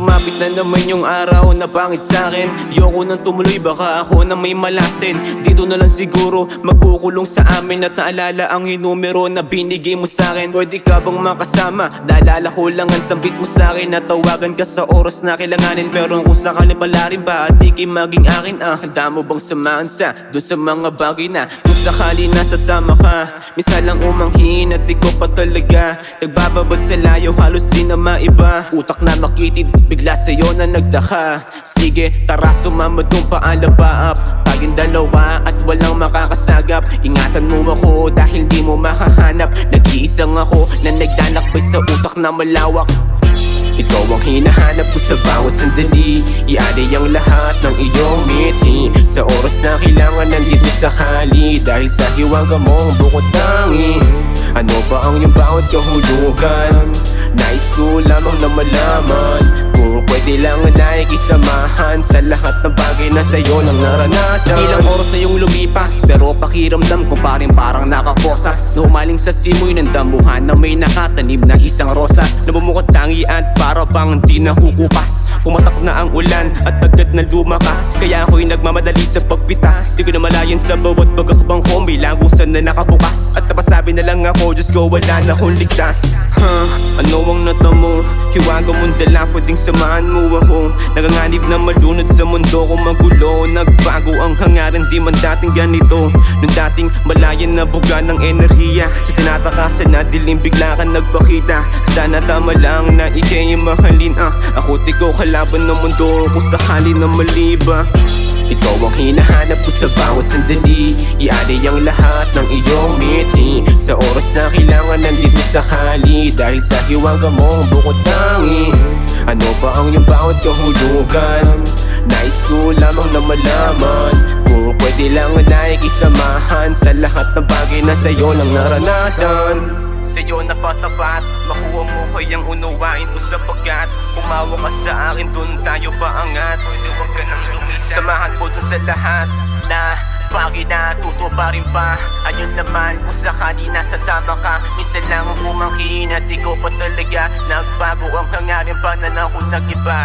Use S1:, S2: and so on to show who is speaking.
S1: sumapit na naman yung araw na pangit sa'kin. Yoko nang tumuloy, baka ako na may malasin. Dito na lang siguro magkukulong sa amin. At naalala ang numero na binigay mo sa'kin. Pwede ka bang makasama? Naalala ko lang ang sambit mo sa'kin. Natawagan ka sa oras na kailanganin. Pero kung sakali pala rin ba, di kayo maging akin handa mo bang samahan sa dun sa mga bagay na kung sakali nasasama ka? Minsan lang umanghin at ikaw pa talaga nagbababad sa layo, halos di na maiba. Utak na makitid, bigla sa'yo na nagdaka. Sige, tara sumama dun paalabaap. Tayong dalawa at walang makakasagap. Ingatan mo ako dahil di mo makahanap. Nag-iisang ako na naglalakbay sa utak na malawak. Ikaw ang hinahanap ko sa bawat sandali. Ialay ang lahat ng iyong ngiti. Sa oras na kailangan nandito sakali. Dahil sa hiwaga mo ang bukod tangi. Ano ba ang iyong bawat kahulugan? Nais ko lamang na malaman kung pwede lang nakikisamahan sa lahat ng bagay na sa'yo nang naranasan. Ilang oras na yung lumipas, pero pakiramdam ko pa rin parang nakaposas. Humaling sa simoy ng dambuhan na may nakatanim na isang rosas. Nabumukot tangi at para bang di nahukupas. Pumatak na ang ulan at agad na lumakas. Kaya ako'y nagmamadali sa pagpitas. Di ko na malayan sa bawat pagkakabang ko, may lagusan na nakabukas. At napasabi na lang ako, Diyos ko wala na akong ligtas. Ano ang natamo? Hiwaga mong dala, pwedeng samahan mo ako. Naganganib na malunod sa mundo kong magulo. Nagbago ang hangaran, di man dating ganito. Nung dating malayan na buga ng enerhiya. Sa tinatakasan na dilim, bigla ka nagpakita. Sana tama lang na ika'y mahalin Ako ikaw kalaban ng mundo kung sakali na maliba. Ikaw ang hinahanap ko sa bawat sandali. Ialay ang lahat ng iyong ngiti. Sa oras na kailangan nandito sakali. Dahil sa hiwaga mo ang bukod tangi. Ano ba ang iyong bawat kahulugan? Nais ko lamang na malaman kung pwede lang nakikisamahan sa lahat ng bagay na sa'yo nang naranasan. Sa'yo na patapat, makuha mo kayang unawain ko sapagkat umawa ka sa akin, dun tayo paangat. Pwede wag ka nang lumisan, samahan ko dun sa lahat na bagay na tutuparin pa. Ayun naman kung sakali nasasama ka. Minsan lang ang umangkin at ikaw pa talaga. Nagbago ang hangarin, pananaw ko nag-iba.